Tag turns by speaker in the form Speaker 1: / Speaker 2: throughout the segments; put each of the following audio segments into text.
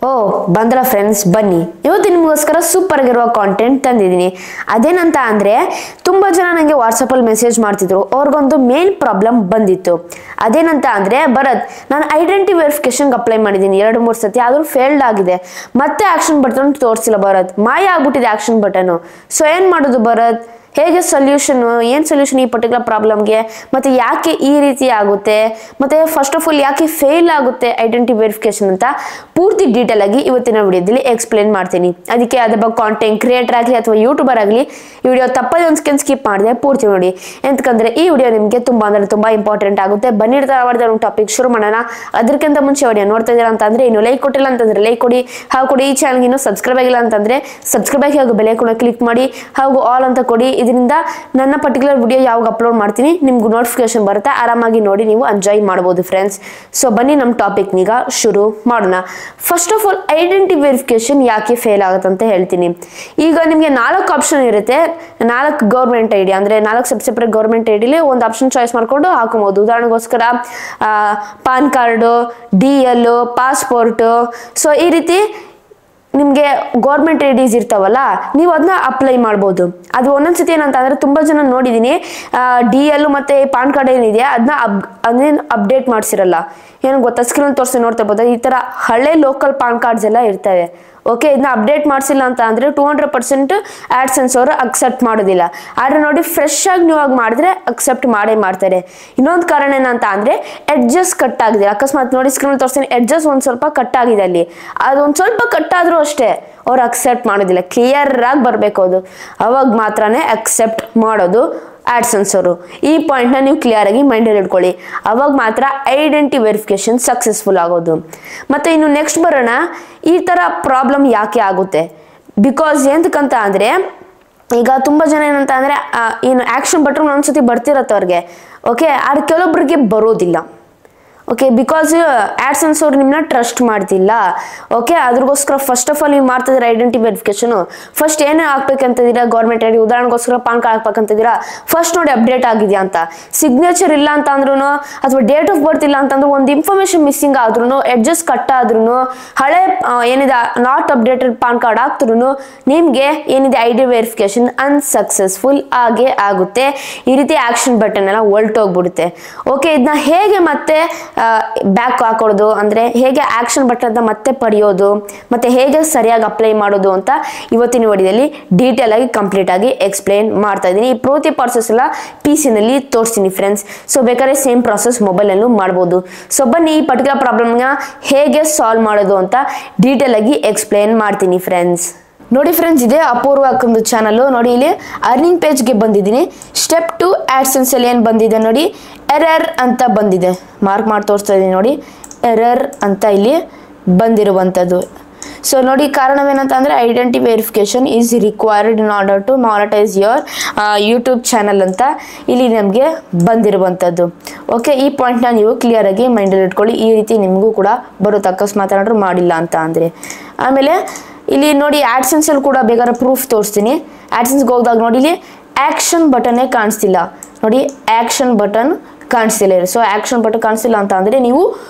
Speaker 1: ಓ ಬಂದ್ರ ಫ್ರೆಂಡ್ಸ್, ಬನ್ನಿ ಇವತ್ತು ನಿಮಗೋಸ್ಕರ ಸೂಪರ್ ಆಗಿರುವ ಕಾಂಟೆಂಟ್ ತಂದಿದ್ದೀನಿ. ಅದೇನಂತ ಅಂದ್ರೆ ತುಂಬಾ ಜನ ನನಗೆ ವಾಟ್ಸಪ್ ಅಲ್ಲಿ ಮೆಸೇಜ್ ಮಾಡ್ತಿದ್ರು. ಅವ್ರಿಗೊಂದು ಮೇನ್ ಪ್ರಾಬ್ಲಮ್ ಬಂದಿತ್ತು. ಅದೇನಂತ ಅಂದ್ರೆ ಭರತ್, ನಾನು ಐಡೆಂಟಿ ವೆರಿಫಿಕೇಶನ್ ಅಪ್ಲೈ ಮಾಡಿದ್ದೀನಿ 2-3 ಸತಿ, ಆದ್ರೂ ಫೇಲ್ಡ್ ಆಗಿದೆ. ಮತ್ತೆ ಆಕ್ಷನ್ ಬಟನ್ ತೋರಿಸಿಲ್ಲ ಭರತ್, ಮಾಯ ಆಗ್ಬಿಟ್ಟಿದೆ ಆಕ್ಷನ್ ಬಟನ್. ಸೊ ಏನ್ ಮಾಡೋದು ಭರತ್? ಹೇಗೆ ಸೊಲ್ಯೂಷನ್, ಏನ್ ಸೊಲ್ಯೂಷನ್ ಈ ಪರ್ಟಿಕ್ಯುಲರ್ ಪ್ರಾಬ್ಲಮ್ಗೆ, ಮತ್ತೆ ಯಾಕೆ ಈ ರೀತಿ ಆಗುತ್ತೆ, ಮತ್ತೆ ಫಸ್ಟ್ ಆಫ್ ಆಲ್ ಯಾಕೆ ಫೇಲ್ ಆಗುತ್ತೆ ಐಡೆಂಟಿ ವೆರಿಫಿಕೇಶನ್ ಅಂತ ಪೂರ್ತಿ ಡೀಟೇಲ್ ಆಗಿ ಇವತ್ತಿನ ವಿಡಿಯೋದಲ್ಲಿ ಎಕ್ಸ್ಪ್ಲೇನ್ ಮಾಡ್ತೀನಿ. ಅದಕ್ಕೆ ಅದ್ರ ಬಗ್ಗೆ ಕಾಂಟೆಂಟ್ ಕ್ರಿಯೇಟರ್ ಆಗಲಿ ಅಥವಾ ಯೂಟ್ಯೂಬರ್ ಆಗಲಿ ಈ ವಿಡಿಯೋ ತಪ್ಪದೇ ಒಂದು ಸೆಕೆಂಡ್ ಸ್ಕಿಪ್ ಮಾಡಿದೆ ಪೂರ್ತಿ ನೋಡಿ. ಎಂತಕಂದ್ರೆ ಈ ವಿಡಿಯೋ ನಿಮಗೆ ತುಂಬಾ ಇಂಪಾರ್ಟೆಂಟ್ ಆಗುತ್ತೆ. ಬನ್ನಿ ಒಂದು ಟಾಪಿಕ್ ಶುರು ಮಾಡೋಣ. ಅದಕ್ಕಿಂತ ಮುಂಚೆ ವಿಡಿಯೋ ನೋಡ್ತಾ ಇದ್ದೀರಾ ಅಂತಂದ್ರೆ ಇನ್ನು ಲೈಕ್ ಕೊಟ್ಟಿಲ್ಲ ಅಂತಂದ್ರೆ ಲೈಕ್ ಕೊಡಿ, ಹಾಗೂ ಕೊಡಿ. ಈ ಚಾನಲ್ಗೆ ಇನ್ನೂ ಸಬ್ಸ್ಕ್ರೈಬ್ ಆಗಿಲ್ಲ ಅಂತಂದ್ರೆ ಸಬ್ಸ್ಕ್ರೈಬ್ ಆಗಿ ಹಾಗೂ ಬೆಲೆ ಕೂಡ ಕ್ಲಿಕ್ ಮಾಡಿ, ಹಾಗೂ ಆಲ್ ಅಂತ ಕೊಡಿ. ಇದರಿಂದ ನನ್ನ ಪರ್ಟಿಕ್ಯುಲರ್ ವಿಡಿಯೋ ಯಾವಾಗ ಅಪ್ಲೋಡ್ ಮಾಡ್ತೀನಿ ನಿಮ್ಗೆ ನೋಟಿಫಿಕೇಶನ್ ಬರುತ್ತೆ, ಆರಾಮಾಗಿ ನೋಡಿ ನೀವು ಎಂಜಾಯ್ ಮಾಡಬಹುದು ಫ್ರೆಂಡ್ಸ್. ಸೊ ಬನ್ನಿ ನಮ್ಮ ಟಾಪಿಕ್ ಈಗ ಶುರು ಮಾಡೋಣ. First of all identity verification ಯಾಕೆ ಫೇಲ್ ಆಗುತ್ತೆ ಅಂತ ಹೇಳ್ತೀನಿ. ಈಗ ನಿಮಗೆ 4 ಆಪ್ಷನ್ ಇರುತ್ತೆ. 4 ಗೌರ್ಮೆಂಟ್ ಐಡಿ ಅಂದ್ರೆ 4 ಸೆಪರೇಟ್ ಗೌರ್ಮೆಂಟ್ ಐಡಿಲಿ ಒಂದು ಆಪ್ಷನ್ ಚಾಯ್ಸ್ ಮಾಡ್ಕೊಂಡು ಹಾಕಬಹುದು. ಉದಾಹರಣೆಗೋಸ್ಕರ PAN card, DL, passport. So ಈ ರೀತಿ ನಿಮ್ಗೆ ಗೌರ್ಮೆಂಟ್ ಐಡೀಸ್ ಇರ್ತಾವಲ್ಲ, ನೀವು ಅದನ್ನ ಅಪ್ಲೈ ಮಾಡ್ಬೋದು. ಅದು ಒಂದೊಂದ್ಸತಿ ಏನಂತ ಅಂದ್ರೆ ತುಂಬಾ ಜನ ನೋಡಿದೀನಿ, DL ಮತ್ತೆ ಪಾನ್ ಕಾರ್ಡ್ ಏನಿದೆ ಅದನ್ನ ಅಪ್ಡೇಟ್ ಮಾಡ್ಸಿರಲ್ಲ. ಏನು ಗೊತ್ತಾ, ಸ್ಕ್ರೀನ್ ತೋರಿಸಿ ನೋಡ್ತಾ ಇರ್ಬೋದು, ಈ ತರ ಹಳೆ ಲೋಕಲ್ ಪಾನ್ ಕಾರ್ಡ್ಸ್ ಎಲ್ಲ ಇರ್ತವೆ. ಓಕೆ, ಇದನ್ನ ಅಪ್ಡೇಟ್ ಮಾಡಿಸಿಲ್ಲ ಅಂತ ಅಂದ್ರೆ 200% ಆಡ್ಸೆನ್ಸ್ ಅವರು ಅಕ್ಸೆಪ್ಟ್ ಮಾಡೋದಿಲ್ಲ. ಆದ್ರೆ ನೋಡಿ, ಫ್ರೆಶ್ ಆಗಿ ನೀವು ಮಾಡಿದ್ರೆ ಅಕ್ಸೆಪ್ಟ್ ಮಾಡೇ ಮಾಡ್ತಾರೆ. ಇನ್ನೊಂದು ಕಾರಣ ಏನಂತ ಅಂದ್ರೆ ಎಡ್ಜಸ್ ಕಟ್ ಆಗಿದೆ. ಅಕಸ್ಮಾತ್ ನೋಡಿ ಸ್ಕ್ರೀನ್ ತೋರಿಸ್ತೀನಿ, ಎಡ್ಜಸ್ ಒಂದ್ ಸ್ವಲ್ಪ ಕಟ್ ಆಗಿದೆ, ಅಲ್ಲಿ ಅದೊಂದ್ ಸ್ವಲ್ಪ ಕಟ್ ಆದ್ರೂ ಅಷ್ಟೇ ಅವ್ರು ಅಕ್ಸೆಪ್ಟ್ ಮಾಡೋದಿಲ್ಲ. ಕ್ಲಿಯರ್ ಆಗಿ ಬರ್ಬೇಕು, ಅದು ಅವಾಗ ಮಾತ್ರನೇ ಅಕ್ಸೆಪ್ಟ್ ಮಾಡೋದು ಆಡ್ಸೆನ್ಸ್ ಅವರು. ಈ ಪಾಯಿಂಟ್ ನ ನೀವು ಕ್ಲಿಯರ್ ಆಗಿ ಮೈಂಡ್ ಅಲ್ಲಿ ಇಟ್ಕೊಳ್ಳಿ, ಅವಾಗ ಮಾತ್ರ ಐಡೆಂಟಿ ವೆರಿಫಿಕೇಶನ್ ಸಕ್ಸಸ್ಫುಲ್ ಆಗೋದು. ಮತ್ತೆ ಇನ್ನು ನೆಕ್ಸ್ಟ್ ಬರೋಣ, ಈ ತರ ಪ್ರಾಬ್ಲಮ್ ಯಾಕೆ ಆಗುತ್ತೆ? ಬಿಕಾಸ್ ಎಂತಕ್ಕಂತ ಅಂದ್ರೆ ಈಗ ತುಂಬಾ ಜನ ಏನಂತ ಅಂದ್ರೆ ಏನು ಆಕ್ಷನ್ ಬಟನ್ ಒಂದ್ಸತಿ ಬರ್ತಿರತ್ತೆ ಅವ್ರಿಗೆ. ಓಕೆ, ಆದ್ರೆ ಕೆಲವೊಬ್ಬರಿಗೆ ಬರೋದಿಲ್ಲ. ಓಕೆ, ಬಿಕಾಸ್ ಆಡ್ಸೆನ್ಸ್ ಅವ್ರು ನಿಮ್ಮನ್ನ ಟ್ರಸ್ಟ್ ಮಾಡ್ತಿಲ್ಲ. ಓಕೆ, ಅದ್ರಗೋಸ್ಕರ ಫಸ್ಟ್ ಆಫ್ ಆಲ್ ನೀವು ಮಾಡ್ತಿದ್ದೀರ ಐಡೆಂಟಿ ವೆರಿಫಿಕೇಶನ್, ಫಸ್ಟ್ ಏನೇ ಹಾಕ್ಬೇಕಂತಿದ್ದೀರಾ ಗೌರ್ಮೆಂಟ್ ಐಡಿ, ಉದಾಹರಣೆಗೋಸ್ಕರ ಪಾನ್ ಕಾರ್ಡ್ ಹಾಕ್ಬೇಕಂತಿದ್ದೀರಾ, ಫಸ್ಟ್ ನೋಡಿ ಅಪ್ಡೇಟ್ ಆಗಿದೆಯಾ ಅಂತ. ಸಿಗ್ನೇಚರ್ ಇಲ್ಲ ಅಂತ ಅಂದ್ರೂ ಅಥವಾ ಡೇಟ್ ಆಫ್ ಬರ್ತ್ ಇಲ್ಲ ಅಂತಂದ್ರೂ ಒಂದು ಇನ್ಫಾರ್ಮೇಶನ್ ಮಿಸ್ಸಿಂಗ್ ಆದ್ರೂ, ಎಡ್ಜಸ್ ಕಟ್ ಆದ್ರೂ, ಹಳೆ ಏನಿದೆ ನಾಟ್ ಅಪ್ಡೇಟೆಡ್ ಪಾನ್ ಕಾರ್ಡ್ ಹಾಕ್ತರೂ ನಿಮ್ಗೆ ಏನಿದೆ ಐಡಿ ವೆರಿಫಿಕೇಶನ್ ಅನ್ಸಕ್ಸಸ್ಫುಲ್ ಆಗೇ ಆಗುತ್ತೆ. ಈ ರೀತಿ ಆಕ್ಷನ್ ಬಟನ್ ಎಲ್ಲ ಹೊಲ್ಟೋಗ್ಬಿಡುತ್ತೆ. ಓಕೆ, ಇದನ್ನ ಹೇಗೆ ಮತ್ತೆ ಬ್ಯಾಕ್ ಹಾಕೋದು ಅಂದ್ರೆ ಹೇಗೆ ಆಕ್ಷನ್ ಬಟನ್ ಮತ್ತೆ ಪಡೆಯೋದು, ಮತ್ತೆ ಹೇಗೆ ಸರಿಯಾಗಿ ಅಪ್ಲೈ ಮಾಡೋದು ಅಂತ ಇವತ್ತಿನ ವಿಡಿಯೋದಲ್ಲಿ ಡೀಟೇಲ್ ಆಗಿ ಕಂಪ್ಲೀಟ್ ಆಗಿ ಎಕ್ಸ್ಪ್ಲೈನ್ ಮಾಡ್ತಾ ಇದ್ದೀನಿ. ಈ ಪೂರ್ತಿ ಪ್ರಾಸೆಸ್ ಎಲ್ಲ PC ನಲ್ಲಿ ತೋರಿಸ್ತೀನಿ ಫ್ರೆಂಡ್ಸ್. ಸೊ ಬೇಕಾದ್ರೆ ಸೇಮ್ ಪ್ರಾಸೆಸ್ ಮೊಬೈಲ್ ಅಲ್ಲೂ ಮಾಡ್ಬೋದು. ಸೊ ಬನ್ನಿ ಈ ಪರ್ಟಿಕ್ಯುಲರ್ ಪ್ರಾಬ್ಲಮ್ನ ಹೇಗೆ ಸಾಲ್ವ್ ಮಾಡೋದು ಅಂತ ಡೀಟೇಲ್ ಆಗಿ ಎಕ್ಸ್ಪ್ಲೈನ್ ಮಾಡ್ತೀನಿ ಫ್ರೆಂಡ್ಸ್. ನೋಡಿ ಫ್ರೆಂಡ್ಸ್, ಇದೆ ಅಪೂರ್ವ ಅಕ್ಕಂದು ಚಾನಲ್. ನೋಡಿ ಇಲ್ಲಿ ಅರ್ನಿಂಗ್ ಪೇಜ್ಗೆ ಬಂದಿದ್ದೀನಿ. ಸ್ಟೆಪ್ 2 ಆಡ್ಸೆನ್ಸ್ ಅಲ್ಲಿ ಏನು ಬಂದಿದೆ ನೋಡಿ, ಎರರ್ ಅಂತ ಬಂದಿದೆ. ಮಾರ್ಕ್ ಮಾಡಿ ತೋರಿಸ್ತಾ ಇದ್ದೀನಿ ನೋಡಿ, ಎರರ್ ಅಂತ ಇಲ್ಲಿ ಬಂದಿರುವಂಥದ್ದು. ಸೊ ನೋಡಿ, ಕಾರಣವೇನಂತ ಅಂದರೆ identity verification is required in order to monetize your YouTube channel ಅಂತ ಇಲ್ಲಿ ನಮಗೆ ಬಂದಿರುವಂಥದ್ದು. ಓಕೆ, ಈ ಪಾಯಿಂಟ್ನ ನೀವು ಕ್ಲಿಯರ್ ಆಗಿ ಮೈಂಡಲ್ಲಿ ಇಟ್ಕೊಳ್ಳಿ. ಈ ರೀತಿ ನಿಮಗೂ ಕೂಡ ಬರುತ್ತೆ ಅಕಸ್ಮಾತ್ ಏನಾದರೂ ಮಾಡಿಲ್ಲ ಅಂತ ಅಂದರೆ. ಆಮೇಲೆ ಇಲ್ಲಿ ನೋಡಿ ಆಡ್ಸೆನ್ಸ್ ಅಲ್ಲಿ ಕೂಡ ಬೇಕಾದ್ರೆ ಪ್ರೂಫ್ ತೋರಿಸ್ತೀನಿ. ಆಡ್ಸೆನ್ಸ್ಗೆ ಹೋದಾಗ ನೋಡಿ, ಇಲ್ಲಿ ಆಕ್ಷನ್ ಬಟನ್ನೇ ಕಾಣಿಸ್ತಿಲ್ಲ ನೋಡಿ, ಆಕ್ಷನ್ ಬಟನ್ ಕಾಣಿಸ್ತಿಲ್ಲ. ಸೊ ಆಕ್ಷನ್ ಬಟನ್ ಕಾಣಿಸ್ತಿಲ್ಲ ಅಂತ ಅಂದ್ರೆ ನೀವು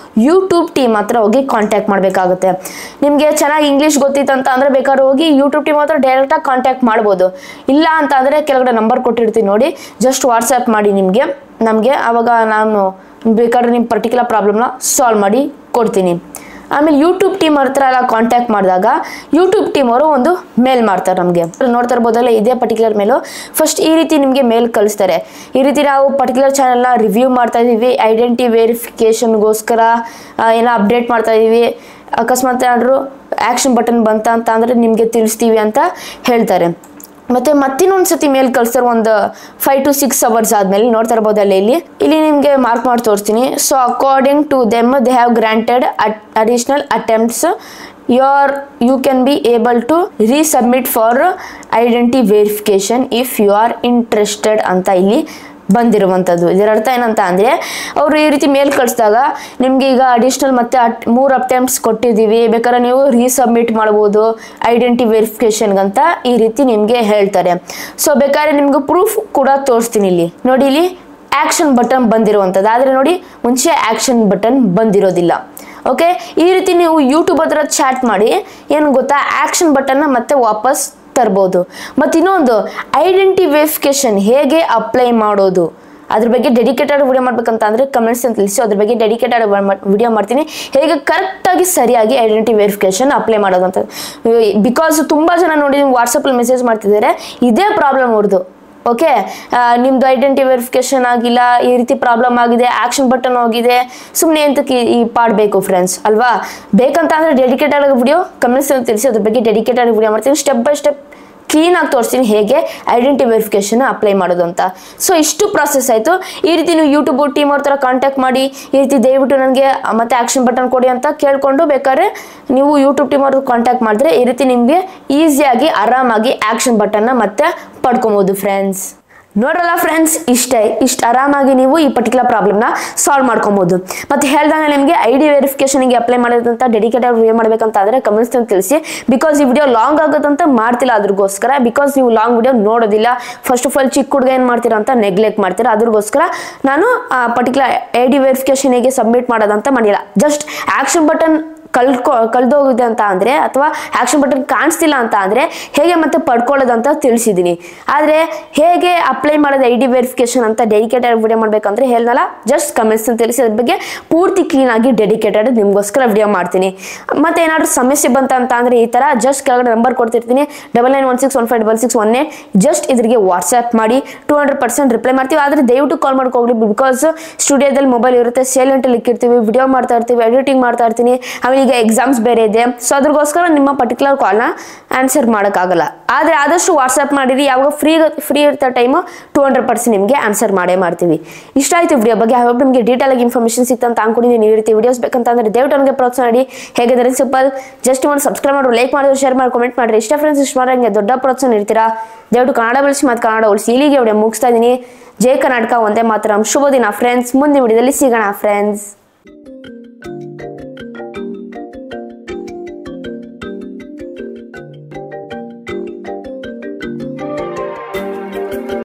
Speaker 1: ಯೂಟ್ಯೂಬ್ ಟೀಮ್ ಹತ್ರ ಹೋಗಿ ಕಾಂಟ್ಯಾಕ್ಟ್ ಮಾಡಬೇಕಾಗುತ್ತೆ. ನಿಮಗೆ ಚೆನ್ನಾಗಿ ಇಂಗ್ಲೀಷ್ ಗೊತ್ತಿತ್ತು ಅಂತ ಅಂದ್ರೆ ಬೇಕಾದ್ರೆ ಹೋಗಿ ಯೂಟ್ಯೂಬ್ ಟೀಮ್ ಹತ್ರ ಡೈರೆಕ್ಟಾಗಿ ಕಾಂಟ್ಯಾಕ್ಟ್ ಮಾಡ್ಬೋದು. ಇಲ್ಲ ಅಂತ ಅಂದ್ರೆ ಕೆಳಗಡೆ ನಂಬರ್ ಕೊಟ್ಟಿರ್ತೀನಿ ನೋಡಿ, ಜಸ್ಟ್ ವಾಟ್ಸಪ್ ಮಾಡಿ ನಮಗೆ ಅವಾಗ ನಾನು ಬೇಕಾದ್ರೆ ನಿಮ್ಮ ಪರ್ಟಿಕ್ಯುಲರ್ ಪ್ರಾಬ್ಲಮ್ನ ಸಾಲ್ವ್ ಮಾಡಿ ಕೊಡ್ತೀನಿ. ಆಮೇಲೆ ಯೂಟ್ಯೂಬ್ ಟೀಮ್ ಹತ್ರ ಎಲ್ಲ ಕಾಂಟ್ಯಾಕ್ಟ್ ಮಾಡಿದಾಗ ಯೂಟ್ಯೂಬ್ ಟೀಮ್ ಅವರು ಒಂದು ಮೇಲ್ ಮಾಡ್ತಾರೆ ನಮಗೆ. ನೋಡ್ತಾ ಇರ್ಬೋದಲ್ಲ, ಇದೇ ಪರ್ಟಿಕ್ಯುಲರ್ ಮೇಲು ಫಸ್ಟ್ ಈ ರೀತಿ ನಿಮಗೆ ಮೇಲ್ ಕಳಿಸ್ತಾರೆ. ಈ ರೀತಿ ನಾವು ಪರ್ಟಿಕ್ಯುಲರ್ ಚಾನಲ್ನ ರಿವ್ಯೂ ಮಾಡ್ತಾ ಇದ್ದೀವಿ, ಐಡೆಂಟಿ ವೆರಿಫಿಕೇಶನ್ಗೋಸ್ಕರ ಏನೋ ಅಪ್ಡೇಟ್ ಮಾಡ್ತಾ ಇದ್ದೀವಿ, ಅಕಸ್ಮಾತ್ ಏನಾದರೂ ಆಕ್ಷನ್ ಬಟನ್ ಬಂತ ಅಂತ ಅಂದರೆ ನಿಮಗೆ ತಿಳಿಸ್ತೀವಿ ಅಂತ ಹೇಳ್ತಾರೆ. ಮತ್ತಿನ್ನೊಂದು ಸತಿ ಮೇಲ್ ಕಳಿಸ್ತಾರೆ ಒಂದು 5 to 6 hours ಆದ್ಮೇಲೆ. ನೋಡ್ತಾ ಇರ್ಬೋದಲ್ಲ, ಇಲ್ಲಿ ನಿಮಗೆ ಮಾರ್ಕ್ ಮಾಡಿ ತೋರಿಸ್ತೀನಿ. So according to them they have granted additional attempts you can be able to resubmit for identity verification if you are interested ಅಂತ ಇಲ್ಲಿ ಬಂದಿರುವಂಥದ್ದು. ಇದರ ಅರ್ಥ ಏನಂತ ಅಂದರೆ ಅವರು ಈ ರೀತಿ ಮೇಲ್ ಕಳಿಸಿದಾಗ ನಿಮಗೆ ಈಗ ಅಡಿಷನಲ್ ಮತ್ತೆ 3 ಅಟೆಂಪ್ಟ್ಸ್ ಕೊಟ್ಟಿದ್ದೀವಿ, ಬೇಕಾದ್ರೆ ನೀವು ರೀಸಬ್ಮಿಟ್ ಮಾಡ್ಬೋದು ಐಡೆಂಟಿ ವೆರಿಫಿಕೇಶನ್ಗಂತ ಈ ರೀತಿ ನಿಮಗೆ ಹೇಳ್ತಾರೆ. ಸೊ ಬೇಕಾದ್ರೆ ನಿಮ್ಗೆ ಪ್ರೂಫ್ ಕೂಡ ತೋರಿಸ್ತೀನಿ. ಇಲ್ಲಿ ನೋಡಿ, ಇಲ್ಲಿ ಆಕ್ಷನ್ ಬಟನ್ ಬಂದಿರುವಂಥದ್ದು. ಆದರೆ ನೋಡಿ, ಮುಂಚೆ ಆಕ್ಷನ್ ಬಟನ್ ಬಂದಿರೋದಿಲ್ಲ. ಓಕೆ, ಈ ರೀತಿ ನೀವು ಯೂಟ್ಯೂಬ್ ಹತ್ರ ಚಾಟ್ ಮಾಡಿ ಏನು ಗೊತ್ತಾ, ಆಕ್ಷನ್ ಬಟನ್ನ ಮತ್ತೆ ವಾಪಸ್ ತರ್ಬೋದು. ಮತ್ತು ಇನ್ನೊಂದು ಐಡೆಂಟಿ ವೆರಿಫಿಕೇಶನ್ ಹೇಗೆ ಅಪ್ಲೈ ಮಾಡೋದು ಅದ್ರ ಬಗ್ಗೆ ಡೆಡಿಕೇಟೆಡ್ ವಿಡಿಯೋ ಮಾಡ್ಬೇಕಂತ ಅಂದ್ರೆ ಕಮೆಂಟ್ಸ್ ಅಂತ ತಿಳಿಸಿ, ಅದ್ರ ಬಗ್ಗೆ ಡೆಡಿಕೇಟೆಡ್ ವಿಡಿಯೋ ಮಾಡ್ತೀನಿ, ಹೇಗೆ ಕರೆಕ್ಟಾಗಿ ಸರಿಯಾಗಿ ಐಡೆಂಟಿ ವೆರಿಫಿಕೇಶನ್ ಅಪ್ಲೈ ಮಾಡೋದು ಅಂತ. ಬಿಕಾಸ್ ತುಂಬ ಜನ ನೋಡಿ ವಾಟ್ಸಪ್ಪಲ್ಲಿ ಮೆಸೇಜ್ ಮಾಡ್ತಿದ್ದಾರೆ, ಇದೇ ಪ್ರಾಬ್ಲಮ್ ಅವ್ರದ್ದು. ಓಕೆ, ನಿಮ್ದು ಐಡೆಂಟಿ ವೆರಿಫಿಕೇಶನ್ ಆಗಿಲ್ಲ, ಈ ರೀತಿ ಪ್ರಾಬ್ಲಮ್ ಆಗಿದೆ, ಆಕ್ಷನ್ ಬಟನ್ ಹೋಗಿದೆ, ಸುಮ್ಮನೆ ಅಂತಕ್ಕೆ ಈ ಪಾಡಬೇಕು ಫ್ರೆಂಡ್ಸ್ ಅಲ್ವಾ. ಬೇಕಂತ ಅಂದರೆ ಡೆಡಿಕೇಟೆಡ್ ವಿಡಿಯೋ ಕಮೆಂಟ್ಸ್ ಅಂತ ತಿಳಿಸಿ, ಅದ್ರ ಬಗ್ಗೆ ಡೆಡಿಕೇಟೆಡ್ ವಿಡಿಯೋ ಮಾಡ್ತೀನಿ, ಸ್ಟೆಪ್ ಬೈ ಸ್ಟೆಪ್ ಕ್ಲೀನಾಗಿ ತೋರಿಸ್ತೀನಿ ಹೇಗೆ ಐಡೆಂಟಿ ವೆರಿಫಿಕೇಶನ್ ಅಪ್ಲೈ ಮಾಡೋದು ಅಂತ. ಸೊ ಇಷ್ಟು ಪ್ರಾಸೆಸ್ ಆಯಿತು. ಈ ರೀತಿ ನೀವು ಯೂಟ್ಯೂಬ್ ಟೀಮ್ ಅವ್ರ ಥರ ಕಾಂಟ್ಯಾಕ್ಟ್ ಮಾಡಿ ಈ ರೀತಿ ದಯವಿಟ್ಟು ನನಗೆ ಮತ್ತೆ ಆಕ್ಷನ್ ಬಟನ್ ಕೊಡಿ ಅಂತ ಕೇಳಿಕೊಂಡು ಬೇಕಾದ್ರೆ ನೀವು ಯೂಟ್ಯೂಬ್ ಟೀಮ್ ಅವ್ರಿಗೆ ಕಾಂಟ್ಯಾಕ್ಟ್ ಮಾಡಿದ್ರೆ ಈ ರೀತಿ ನಿಮಗೆ ಈಸಿಯಾಗಿ ಆರಾಮಾಗಿ ಆಕ್ಷನ್ ಬಟನ್ನ ಮತ್ತೆ ಪಡ್ಕೊಬೋದು ಫ್ರೆಂಡ್ಸ್. ನೋಡ್ರಲ್ಲ ಫ್ರೆಂಡ್ಸ್, ಇಷ್ಟು ಆರಾಮಾಗಿ ನೀವು ಈ ಪರ್ಟಿಕ್ಯುಲರ್ ಪ್ರಾಬ್ಲಮ್ನ ಸಾಲ್ವ್ ಮಾಡ್ಕೊಬೋದು. ಮತ್ತು ಹೇಳ್ದಂಗೆ ನಿಮಗೆ ಐಡಿ ವೆರಿಫಿಕೇಶನ್ಗೆ ಅಪ್ಲೈ ಮಾಡೋದಂತ ಡೆಡಿಕೇಟೆಡ್ ವಿಡಿಯೋ ಮಾಡಬೇಕಂತ ಆದರೆ ಕಮೆಂಟ್ಸ್ ಅಂತ ತಿಳಿಸಿ. ಬಿಕಾಸ್ ಈ ವಿಡಿಯೋ ಲಾಂಗ್ ಆಗೋದಂತ ಮಾಡ್ತಿಲ್ಲ ಅದ್ರಗೋಸ್ಕರ, ಬಿಕಾಸ್ ನೀವು ಲಾಂಗ್ ವಿಡಿಯೋ ನೋಡೋದಿಲ್ಲ, ಫಸ್ಟ್ ಆಫ್ ಆಲ್ ಚಿಕ್ಕ ಹುಡುಗ ಏನು ಮಾಡ್ತೀರಾ ಅಂತ ನೆಗ್ಲೆಕ್ಟ್ ಮಾಡ್ತೀರಾ, ಅದ್ರಗೋಸ್ಕರ ನಾನು ಪರ್ಟಿಕ್ಯುಲರ್ ಐಡಿ ವೆರಿಫಿಕೇಶನ್ ಹೇಗೆ ಸಬ್ಮಿಟ್ ಮಾಡೋದಂತ ಮಾಡಿಲ್ಲ. ಜಸ್ಟ್ ಆಕ್ಷನ್ ಬಟನ್ ಕಳ್ದೋಗಿದೆ ಅಂತ ಅಂದರೆ ಅಥವಾ ಆಕ್ಷನ್ ಬಟನ್ ಕಾಣಿಸ್ತಿಲ್ಲ ಅಂತ ಅಂದರೆ ಹೇಗೆ ಮತ್ತೆ ಪಡ್ಕೊಳ್ಳೋದಂತ ತಿಳಿಸಿದ್ದೀನಿ. ಆದರೆ ಹೇಗೆ ಅಪ್ಲೈ ಮಾಡೋದು ಐಡಿ ವೆರಿಫಿಕೇಶನ್ ಅಂತ ಡೆಡಿಕೇಟೆಡ್ ವಿಡಿಯೋ ಮಾಡಬೇಕಂದ್ರೆ ಹೇಳ್ದಲ್ಲ, ಜಸ್ಟ್ ಕಮೆಂಟ್ಸ್ ಅಂತ ತಿಳಿಸಿ, ಅದ್ರ ಬಗ್ಗೆ ಪೂರ್ತಿ ಕ್ಲೀನಾಗಿ ಡೆಡಿಕೇಟೆಡ್ ನಿಮಗೋಸ್ಕರ ವಿಡಿಯೋ ಮಾಡ್ತೀನಿ. ಮತ್ತು ಏನಾದರೂ ಸಮಸ್ಯೆ ಬಂತ ಅಂದರೆ ಈ ಥರ ಜಸ್ಟ್ ಕೆಳಗಡೆ ನಂಬರ್ ಕೊಡ್ತಿರ್ತೀನಿ, 9916156618, ಜಸ್ಟ್ ಇದ್ರಿಗೆ ವಾಟ್ಸ್ಆ್ಯಪ್ ಮಾಡಿ 200% ರಿಪ್ಲೈ ಮಾಡ್ತೀವಿ. ಆದರೆ ದಯವಿಟ್ಟು ಕಾಲ್ ಮಾಡ್ಕೋಗ್ಲಿ, ಬಿಕಾಸ್ ಸ್ಟುಡಿಯೋದಲ್ಲಿ ಮೊಬೈಲ್ ಇರುತ್ತೆ, ಸೈಲೆಂಟಲ್ಲಿ ಇಕ್ಕಿರ್ತೀವಿ, ವಿಡಿಯೋ ಮಾಡ್ತಾ ಇರ್ತೀವಿ, ಎಡಿಟಿಂಗ್ ಮಾಡ್ತಾ ಇರ್ತೀನಿ, ಆಮೇಲೆ ಈಗ ಎಕ್ಸಾಮ್ಸ್ ಬೇರೆ ಇದೆ. ಸೊ ಅದ್ರಗೋಸ್ಕರ ನಿಮ್ಮ ಪರ್ಟಿಕ್ಯುಲರ್ ಕಾಲ್ನ ಆನ್ಸರ್ ಮಾಡೋಕ್ಕಾಗಲ್ಲ. ಆದರೆ ಆದಷ್ಟು ವಾಟ್ಸಪ್ ಮಾಡಿರಿ, ಯಾವಾಗ ಫ್ರೀ ಇರ್ತಾ ಟೈಮು 200% ನಿಮಗೆ ಆನ್ಸರ್ ಮಾಡ್ತೀವಿ. ಇಷ್ಟ ಆಯಿತು ವಿಡಿಯೋ ಬಗ್ಗೆ. ಯಾವಾಗ ನಿಮಗೆ ಡೀಟೇಲ್ ಆಗಿ ಇನ್ಫಾರ್ಮೇಷನ್ ಸಿಕ್ತಂತ ಅನ್ಕೊಂಡಿದ್ದೀನಿ. ಈ ರೀತಿ ವಿಡಿಯೋಸ್ ಬೇಕಂತಂದ್ರೆ ದಯವಿಟ್ಟು ನನಗೆ ಪ್ರೋತ್ಸಾಹ ಮಾಡಿ. ಹೇಗಿದ್ರೆ ಸಿಂಪಲ್, ಜಸ್ಟ್ ಒಂದು ಸಬ್ಸ್ಕ್ರೈಬ್ ಮಾಡಿ, ಲೈಕ್ ಮಾಡಿದ್ರು, ಶೇರ್ ಮಾಡಿ, ಕಾಮೆಂಟ್ ಮಾಡಿರಿ. ಇಷ್ಟ ಫ್ರೆಂಡ್ಸ್, ಇಷ್ಟ ಮಾಡೋಂಗೆ ದೊಡ್ಡ ಪ್ರೋತ್ಸಾಹ ನೀಡ್ತೀರಾ. ದಯವಿಟ್ಟು ಕನ್ನಡ ಬಳಸಿ ಮತ್ತು ಕನ್ನಡ ಉಳಿಸಿ. ಇಲ್ಲಿಗೆ ವಿಡಿಯೋ ಮುಗಿಸ್ತಾ ಇದ್ದೀನಿ. ಜೈ ಕರ್ನಾಟಕ, ಒಂದೇ ಮಾತರಂ. ಶುಭ ದಿನ ಫ್ರೆಂಡ್ಸ್. ಮುಂದಿನ ವಿಡಿಯೋದಲ್ಲಿ ಸಿಗೋಣ ಫ್ರೆಂಡ್ಸ್.